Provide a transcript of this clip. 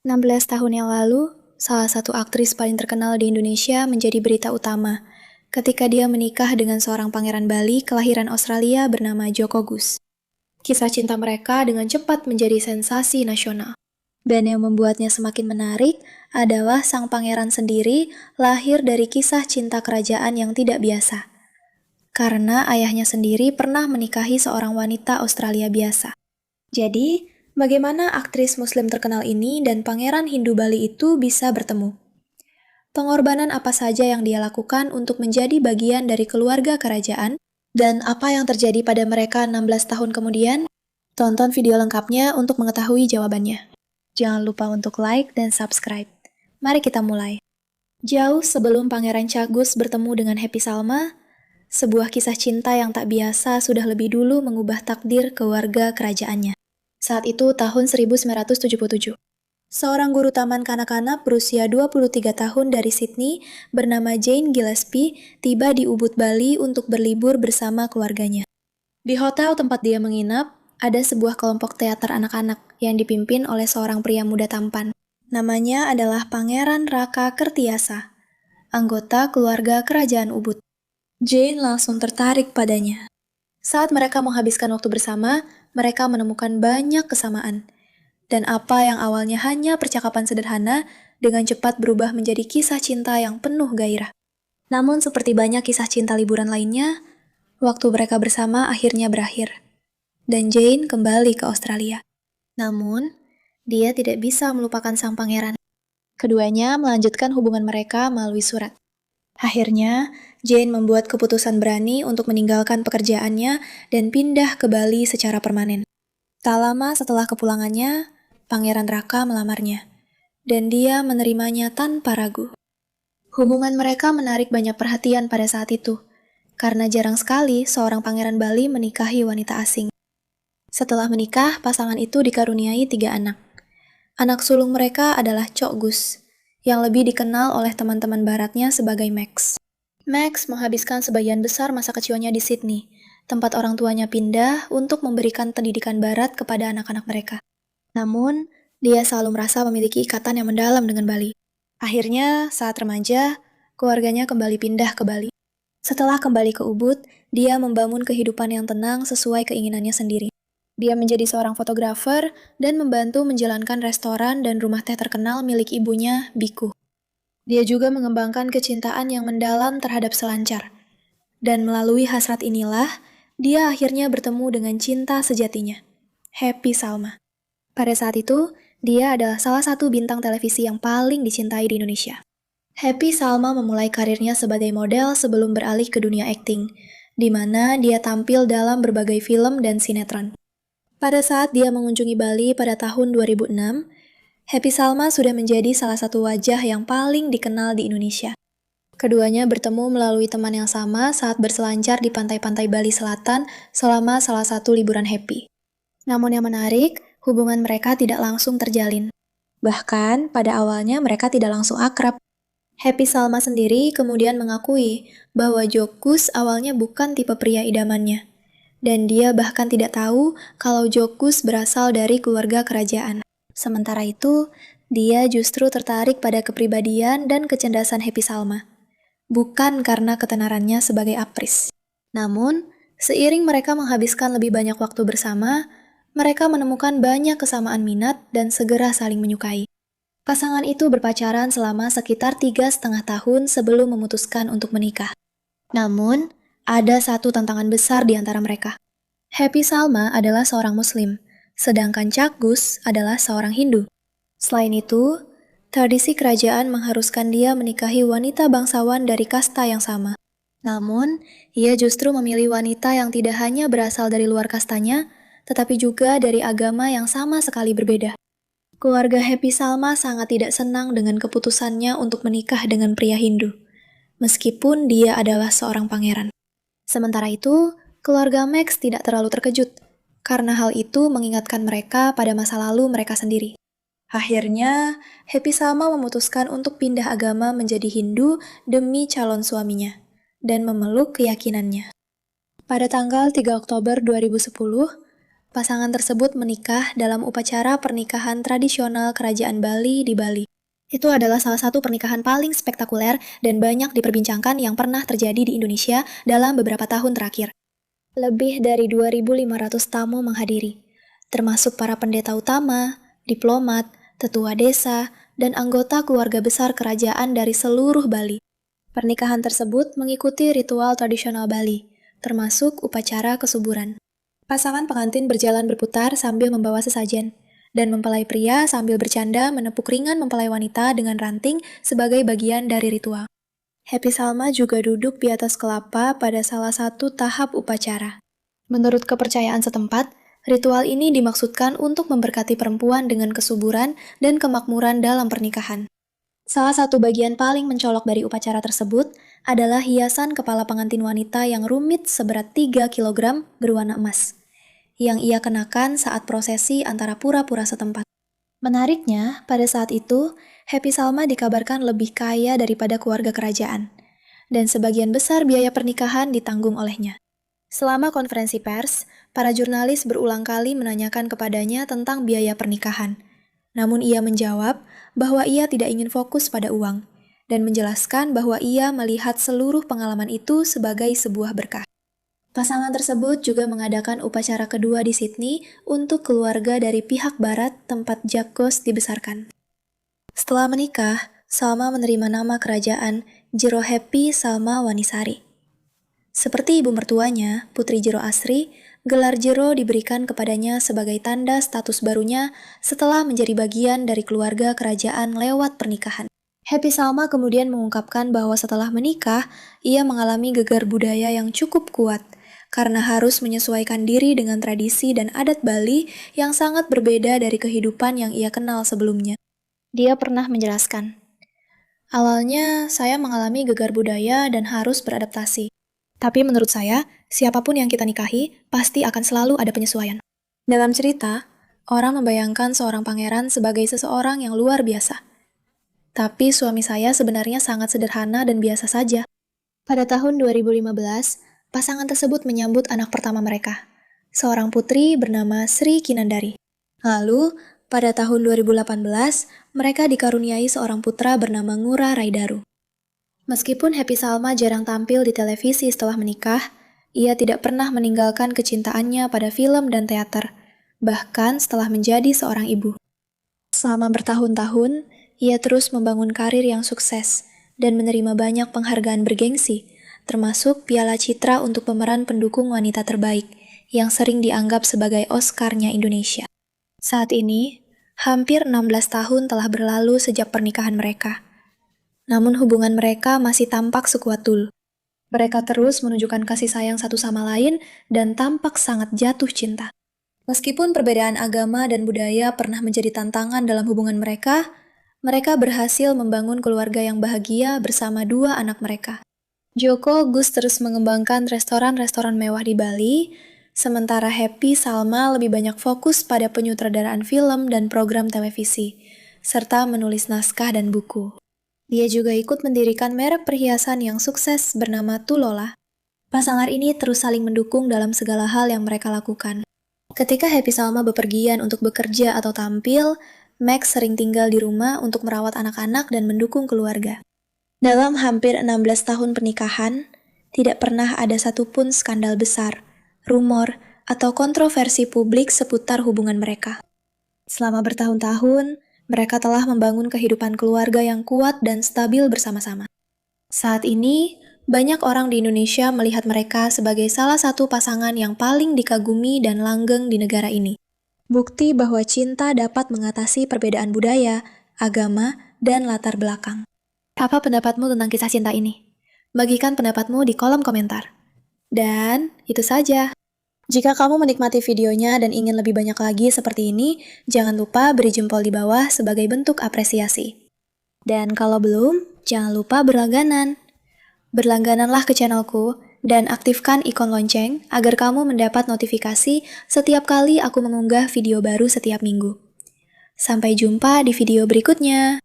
16 tahun yang lalu, salah satu aktris paling terkenal di Indonesia menjadi berita utama ketika dia menikah dengan seorang pangeran Bali kelahiran Australia bernama Joko Gus. Kisah cinta mereka dengan cepat menjadi sensasi nasional. Dan yang membuatnya semakin menarik adalah sang pangeran sendiri lahir dari kisah cinta kerajaan yang tidak biasa. Karena ayahnya sendiri pernah menikahi seorang wanita Australia biasa. Jadi, bagaimana aktris Muslim terkenal ini dan pangeran Hindu Bali itu bisa bertemu? Pengorbanan apa saja yang dia lakukan untuk menjadi bagian dari keluarga kerajaan? Dan apa yang terjadi pada mereka 16 tahun kemudian? Tonton video lengkapnya untuk mengetahui jawabannya. Jangan lupa untuk like dan subscribe. Mari kita mulai. Jauh sebelum Pangeran Chagus bertemu dengan Happy Salma, sebuah kisah cinta yang tak biasa sudah lebih dulu mengubah takdir keluarga kerajaannya. Saat itu tahun 1977. Seorang guru taman kanak-kanak berusia 23 tahun dari Sydney bernama Jane Gillespie tiba di Ubud, Bali untuk berlibur bersama keluarganya. Di hotel tempat dia menginap, ada sebuah kelompok teater anak-anak yang dipimpin oleh seorang pria muda tampan. Namanya adalah Pangeran Raka Kertiasa, anggota keluarga kerajaan Ubud. Jane langsung tertarik padanya. Saat mereka menghabiskan waktu bersama, mereka menemukan banyak kesamaan. Dan apa yang awalnya hanya percakapan sederhana, dengan cepat berubah menjadi kisah cinta yang penuh gairah. Namun seperti banyak kisah cinta liburan lainnya, waktu mereka bersama akhirnya berakhir. Dan Jane kembali ke Australia. Namun, dia tidak bisa melupakan sang pangeran. Keduanya melanjutkan hubungan mereka melalui surat. Akhirnya, Jane membuat keputusan berani untuk meninggalkan pekerjaannya dan pindah ke Bali secara permanen. Tak lama setelah kepulangannya, Pangeran Raka melamarnya, dan dia menerimanya tanpa ragu. Hubungan mereka menarik banyak perhatian pada saat itu, karena jarang sekali seorang pangeran Bali menikahi wanita asing. Setelah menikah, pasangan itu dikaruniai 3 anak. Anak sulung mereka adalah Cok Gus, yang lebih dikenal oleh teman-teman baratnya sebagai Max. Max menghabiskan sebagian besar masa kecilnya di Sydney, tempat orang tuanya pindah untuk memberikan pendidikan barat kepada anak-anak mereka. Namun, dia selalu merasa memiliki ikatan yang mendalam dengan Bali. Akhirnya, saat remaja, keluarganya kembali pindah ke Bali. Setelah kembali ke Ubud, dia membangun kehidupan yang tenang sesuai keinginannya sendiri. Dia menjadi seorang fotografer dan membantu menjalankan restoran dan rumah teh terkenal milik ibunya, Biku. Dia juga mengembangkan kecintaan yang mendalam terhadap selancar. Dan melalui hasrat inilah, dia akhirnya bertemu dengan cinta sejatinya, Happy Salma. Pada saat itu, dia adalah salah satu bintang televisi yang paling dicintai di Indonesia. Happy Salma memulai karirnya sebagai model sebelum beralih ke dunia akting, di mana dia tampil dalam berbagai film dan sinetron. Pada saat dia mengunjungi Bali pada tahun 2006, Happy Salma sudah menjadi salah satu wajah yang paling dikenal di Indonesia. Keduanya bertemu melalui teman yang sama saat berselancar di pantai-pantai Bali Selatan selama salah satu liburan Happy. Namun yang menarik, hubungan mereka tidak langsung terjalin. Bahkan, pada awalnya mereka tidak langsung akrab. Happy Salma sendiri kemudian mengakui bahwa Jokus awalnya bukan tipe pria idamannya. Dan dia bahkan tidak tahu kalau Jokus berasal dari keluarga kerajaan. Sementara itu, dia justru tertarik pada kepribadian dan kecerdasan Happy Salma. Bukan karena ketenarannya sebagai aktris. Namun, seiring mereka menghabiskan lebih banyak waktu bersama, mereka menemukan banyak kesamaan minat dan segera saling menyukai. Pasangan itu berpacaran selama sekitar 3,5 tahun sebelum memutuskan untuk menikah. Namun, ada satu tantangan besar di antara mereka. Happy Salma adalah seorang Muslim, sedangkan Cak Gus adalah seorang Hindu. Selain itu, tradisi kerajaan mengharuskan dia menikahi wanita bangsawan dari kasta yang sama. Namun, ia justru memilih wanita yang tidak hanya berasal dari luar kastanya, tetapi juga dari agama yang sama sekali berbeda. Keluarga Happy Salma sangat tidak senang dengan keputusannya untuk menikah dengan pria Hindu, meskipun dia adalah seorang pangeran. Sementara itu, keluarga Max tidak terlalu terkejut, karena hal itu mengingatkan mereka pada masa lalu mereka sendiri. Akhirnya, Happy Salma memutuskan untuk pindah agama menjadi Hindu demi calon suaminya, dan memeluk keyakinannya. Pada tanggal 3 Oktober 2010, Pasangan tersebut menikah dalam upacara pernikahan tradisional kerajaan Bali di Bali. Itu adalah salah satu pernikahan paling spektakuler dan banyak diperbincangkan yang pernah terjadi di Indonesia dalam beberapa tahun terakhir. Lebih dari 2.500 tamu menghadiri, termasuk para pendeta utama, diplomat, tetua desa, dan anggota keluarga besar kerajaan dari seluruh Bali. Pernikahan tersebut mengikuti ritual tradisional Bali, termasuk upacara kesuburan. Pasangan pengantin berjalan berputar sambil membawa sesajen, dan mempelai pria sambil bercanda menepuk ringan mempelai wanita dengan ranting sebagai bagian dari ritual. Happy Salma juga duduk di atas kelapa pada salah satu tahap upacara. Menurut kepercayaan setempat, ritual ini dimaksudkan untuk memberkati perempuan dengan kesuburan dan kemakmuran dalam pernikahan. Salah satu bagian paling mencolok dari upacara tersebut adalah hiasan kepala pengantin wanita yang rumit seberat 3 kg berwarna emas, yang ia kenakan saat prosesi antara pura-pura setempat. Menariknya, pada saat itu, Happy Salma dikabarkan lebih kaya daripada keluarga kerajaan, dan sebagian besar biaya pernikahan ditanggung olehnya. Selama konferensi pers, para jurnalis berulang kali menanyakan kepadanya tentang biaya pernikahan. Namun ia menjawab bahwa ia tidak ingin fokus pada uang, dan menjelaskan bahwa ia melihat seluruh pengalaman itu sebagai sebuah berkah. Pasangan tersebut juga mengadakan upacara kedua di Sydney untuk keluarga dari pihak barat tempat Jack Goss dibesarkan. Setelah menikah, Salma menerima nama kerajaan Jero Happy Salma Wanisari. Seperti ibu mertuanya, Putri Jero Asri, gelar Jero diberikan kepadanya sebagai tanda status barunya setelah menjadi bagian dari keluarga kerajaan lewat pernikahan. Happy Salma kemudian mengungkapkan bahwa setelah menikah, ia mengalami gegar budaya yang cukup kuat, karena harus menyesuaikan diri dengan tradisi dan adat Bali yang sangat berbeda dari kehidupan yang ia kenal sebelumnya. Dia pernah menjelaskan, "Awalnya saya mengalami gegar budaya dan harus beradaptasi. Tapi menurut saya, siapapun yang kita nikahi, pasti akan selalu ada penyesuaian." Dalam cerita, orang membayangkan seorang pangeran sebagai seseorang yang luar biasa. Tapi suami saya sebenarnya sangat sederhana dan biasa saja. Pada tahun 2015, pasangan tersebut menyambut anak pertama mereka, seorang putri bernama Sri Kinandari. Lalu, pada tahun 2018, mereka dikaruniai seorang putra bernama Ngurah Raidaru. Meskipun Happy Salma jarang tampil di televisi setelah menikah, ia tidak pernah meninggalkan kecintaannya pada film dan teater, bahkan setelah menjadi seorang ibu. Selama bertahun-tahun, ia terus membangun karir yang sukses dan menerima banyak penghargaan bergengsi, termasuk Piala Citra untuk pemeran pendukung wanita terbaik, yang sering dianggap sebagai Oscar-nya Indonesia. Saat ini, hampir 16 tahun telah berlalu sejak pernikahan mereka. Namun hubungan mereka masih tampak sekuat dulu. Mereka terus menunjukkan kasih sayang satu sama lain dan tampak sangat jatuh cinta. Meskipun perbedaan agama dan budaya pernah menjadi tantangan dalam hubungan mereka, mereka berhasil membangun keluarga yang bahagia bersama dua anak mereka. Joko Gus terus mengembangkan restoran-restoran mewah di Bali, sementara Happy Salma lebih banyak fokus pada penyutradaraan film dan program televisi, serta menulis naskah dan buku. Dia juga ikut mendirikan merek perhiasan yang sukses bernama Tulola. Pasangan ini terus saling mendukung dalam segala hal yang mereka lakukan. Ketika Happy Salma bepergian untuk bekerja atau tampil, Max sering tinggal di rumah untuk merawat anak-anak dan mendukung keluarga. Dalam hampir 16 tahun pernikahan, tidak pernah ada satupun skandal besar, rumor, atau kontroversi publik seputar hubungan mereka. Selama bertahun-tahun, mereka telah membangun kehidupan keluarga yang kuat dan stabil bersama-sama. Saat ini, banyak orang di Indonesia melihat mereka sebagai salah satu pasangan yang paling dikagumi dan langgeng di negara ini. Bukti bahwa cinta dapat mengatasi perbedaan budaya, agama, dan latar belakang. Apa pendapatmu tentang kisah cinta ini? Bagikan pendapatmu di kolom komentar. Dan itu saja. Jika kamu menikmati videonya dan ingin lebih banyak lagi seperti ini, jangan lupa beri jempol di bawah sebagai bentuk apresiasi. Dan kalau belum, jangan lupa berlangganan. Berlanggananlah ke channelku dan aktifkan ikon lonceng agar kamu mendapat notifikasi setiap kali aku mengunggah video baru setiap minggu. Sampai jumpa di video berikutnya.